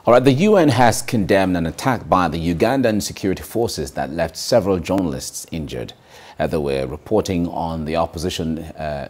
All right, the UN has condemned an attack by the Ugandan security forces that left several journalists injured. They were reporting on the opposition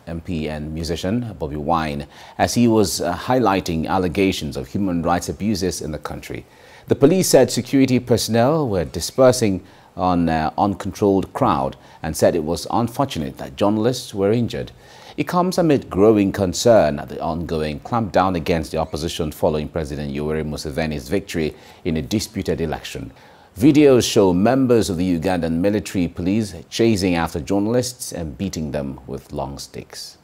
MP and musician Bobby Wine as he was highlighting allegations of human rights abuses in the country. The police said security personnel were dispersing on an uncontrolled crowd and said it was unfortunate that journalists were injured. It comes amid growing concern at the ongoing clampdown against the opposition following President Yoweri Museveni's victory in a disputed election. Videos show members of the Ugandan military police chasing after journalists and beating them with long sticks.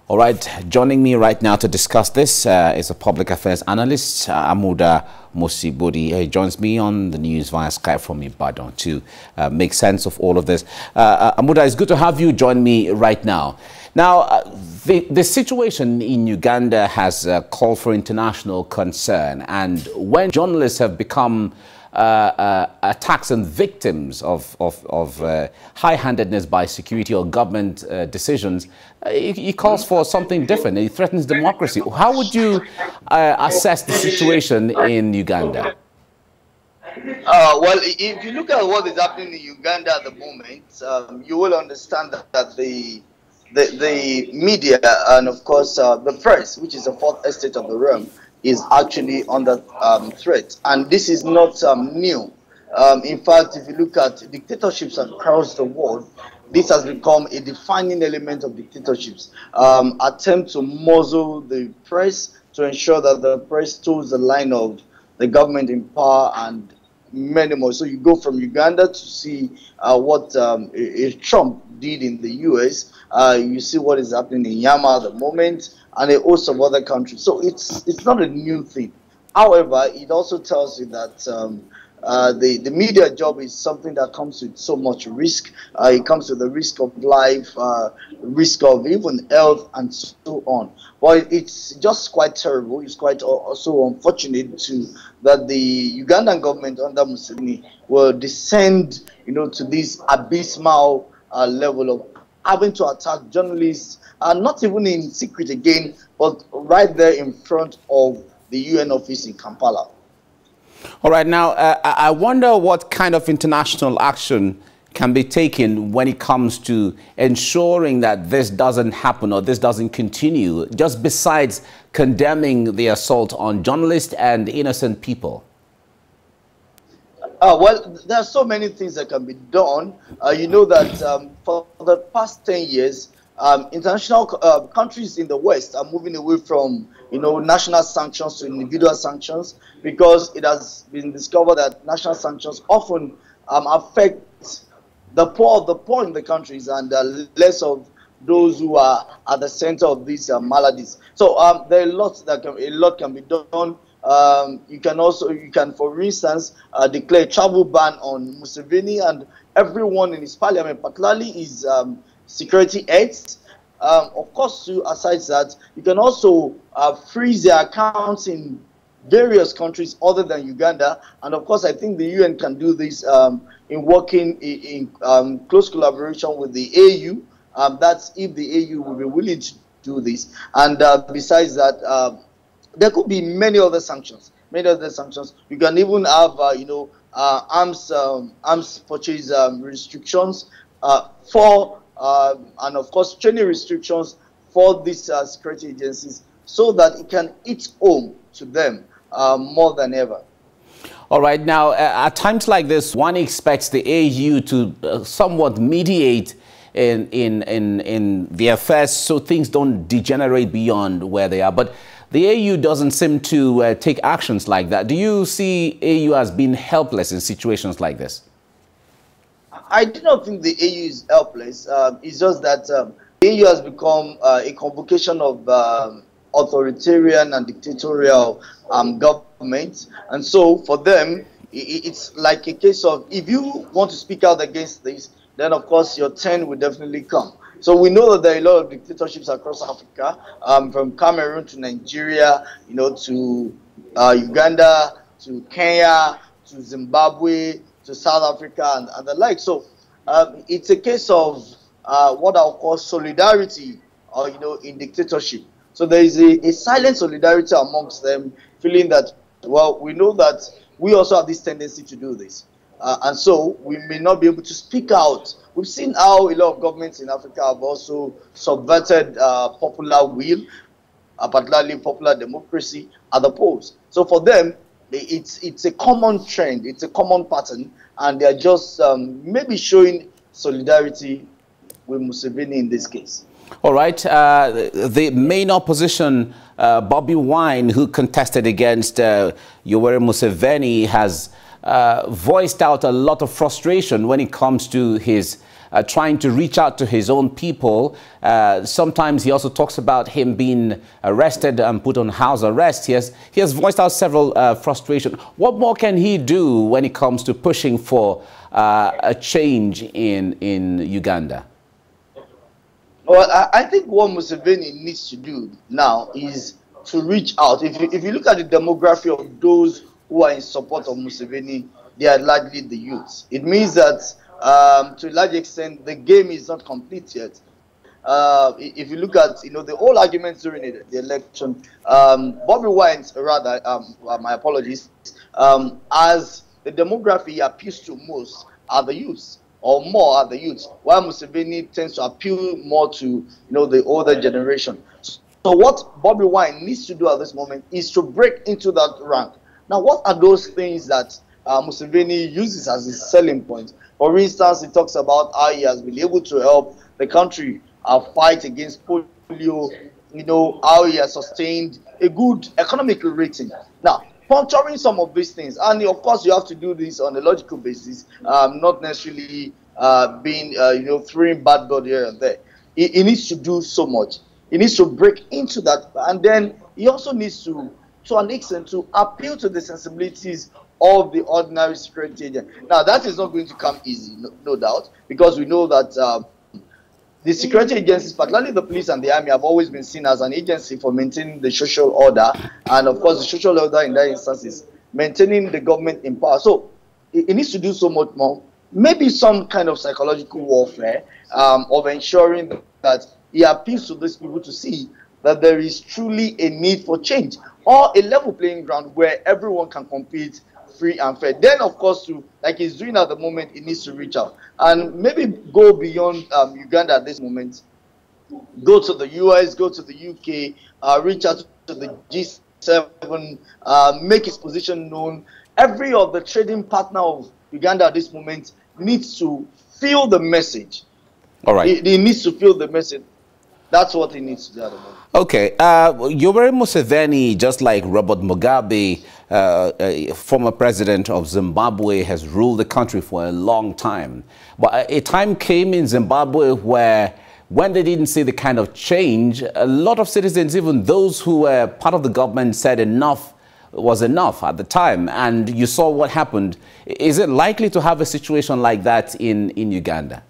All right, joining me right now to discuss this is a public affairs analyst, Amuda Mosibodi. He joins me on the news via Skype from Ibadan to make sense of all of this. Amuda, it's good to have you join me right now. Now, the situation in Uganda has called for international concern, and when journalists have become attacks and victims of high-handedness by security or government decisions, it calls for something different. It threatens democracy. How would you assess the situation in Uganda? Well, if you look at what is happening in Uganda at the moment, you will understand that the media and, of course, the press, which is the fourth estate of the realm, is actually under threat. And this is not new. In fact, if you look at dictatorships across the world, this has become a defining element of dictatorships. Attempt to muzzle the press to ensure that the press toes the line of the government in power and many more. So you go from Uganda to see what Trump did in the US. You see what is happening in Myanmar at the moment, and a host of other countries. So it's not a new thing. However, it also tells you that the media job is something that comes with so much risk. It comes with the risk of life, risk of even health, and so on. But it's just quite terrible. It's quite also unfortunate that the Ugandan government under Museveni will descend, to this abysmal level of having to attack journalists, not even in secret again, but right there in front of the UN office in Kampala. All right, now, I wonder what kind of international action can be taken when it comes to ensuring that this doesn't happen or this doesn't continue, just besides condemning the assault on journalists and innocent people. Well, there are so many things that can be done. You know that for the past 10 years, international countries in the West are moving away from, national sanctions to individual sanctions, because it has been discovered that national sanctions often affect the poor of the poor in the countries and less of those who are at the center of these maladies. So there are a lot can be done. You can, for instance, declare a travel ban on Museveni and everyone in his parliament, particularly his security aides. Of course, aside that, you can also freeze their accounts in various countries other than Uganda. And of course, I think the UN can do this in working in close collaboration with the AU. That's if the AU will be willing to do this. And besides that, there could be many other sanctions. You can even have, arms purchase restrictions and of course training restrictions for these security agencies, so that it can hit home to them more than ever. All right, now at times like this, one expects the AU to somewhat mediate in the affairs so things don't degenerate beyond where they are. But the AU doesn't seem to take actions like that. Do you see AU as being helpless in situations like this? I do not think the AU is helpless. It's just that the AU has become a convocation of authoritarian and dictatorial governments. And so for them, it's like a case of, if you want to speak out against this, then of course your turn will definitely come. So we know that there are a lot of dictatorships across Africa, from Cameroon to Nigeria, to Uganda, to Kenya, to Zimbabwe, to South Africa, and the like. So it's a case of what I'll call solidarity or in dictatorship. So there is a silent solidarity amongst them, feeling that, well, we know that we also have this tendency to do this. And so we may not be able to speak out. We've seen how a lot of governments in Africa have also subverted popular will, particularly popular democracy at the polls. So for them, it's a common trend, it's a common pattern, and they're just maybe showing solidarity with Museveni in this case. All right. The main opposition, Bobby Wine, who contested against Yoweri Museveni, has voiced out a lot of frustration when it comes to his trying to reach out to his own people. Sometimes he also talks about him being arrested and put on house arrest. He has voiced out several frustration. What more can he do when it comes to pushing for a change in Uganda? Well, I think what Museveni needs to do now is to reach out. If you look at the demography of those who are in support of Museveni, they are largely the youths. It means that to a large extent, the game is not complete yet. If you look at the whole arguments during the election, Bobby Wine, rather, my apologies, as the demography appeals to most are the youths, or more are the youths, while Museveni tends to appeal more to the older generation. So what Bobby Wine needs to do at this moment is to break into that rank. Now, what are those things that Museveni uses as his selling point? For instance, he talks about how he has been able to help the country fight against polio, how he has sustained a good economic rating. Now, puncturing some of these things, and of course you have to do this on a logical basis, not necessarily being throwing bad blood here and there. He needs to do so much. He needs to break into that, and then he also needs to an extent, to appeal to the sensibilities of the ordinary security agent. Now, that is not going to come easy, no doubt, because we know that the security agencies, particularly the police and the army, have always been seen as an agency for maintaining the social order. And of course, the social order in that instance is maintaining the government in power. So it needs to do so much more. Maybe some kind of psychological warfare of ensuring that he appeals to these people to see that there is truly a need for change, or a level playing ground where everyone can compete free and fair. Then, of course, like he's doing at the moment, he needs to reach out and maybe go beyond Uganda at this moment. Go to the US, go to the UK, reach out to the G7, make his position known. Every of the trading partner of Uganda at this moment needs to feel the message. All right. He needs to feel the message. That's what he needs to do at the moment. Okay. Yoweri Museveni, just like Robert Mugabe, former president of Zimbabwe, has ruled the country for a long time. But a time came in Zimbabwe where, when they didn't see the kind of change, a lot of citizens, even those who were part of the government, said enough was enough at the time. And you saw what happened. Is it likely to have a situation like that in Uganda?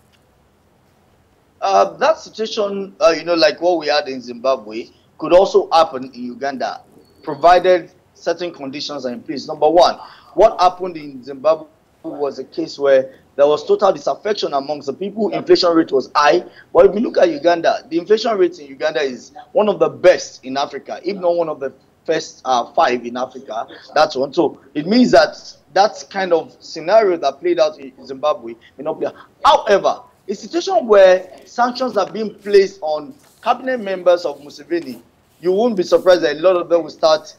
That situation, like what we had in Zimbabwe, could also happen in Uganda, provided certain conditions are in place. Number one, what happened in Zimbabwe was a case where there was total disaffection amongst the people. Inflation rate was high. But if you look at Uganda, the inflation rate in Uganda is one of the best in Africa, if not one of the first 5 in Africa. That's one. So it means that that kind of scenario that played out in Zimbabwe may not play. However, a situation where sanctions are being placed on cabinet members of Museveni, you won't be surprised that a lot of them will start,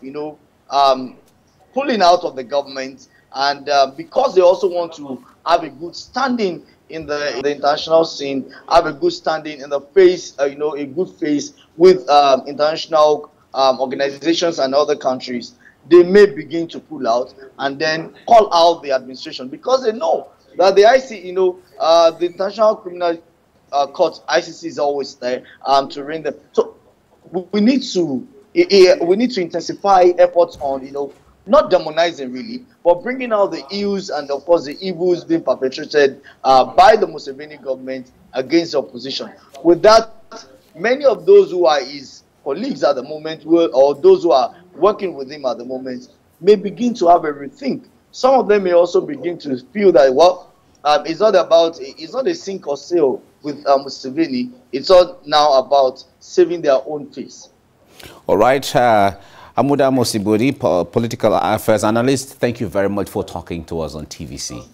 pulling out of the government, and because they also want to have a good standing in the international scene, have a good standing in the face, a good face with international organizations and other countries, they may begin to pull out and then call out the administration, because they know that the the International Criminal Court, ICC, is always there to rein them. So we need to intensify efforts on not demonizing really, but bringing out the ills and of course the evils being perpetrated by the Museveni government against the opposition. With that, many of those who are his colleagues at the moment, or those who are working with him at the moment, may begin to have a rethink. Some of them may also begin to feel that, well, it's not a sink or sail with Museveni. It's all now about saving their own face. All right. Amuda Mosiburi, political affairs analyst, thank you very much for talking to us on TVC.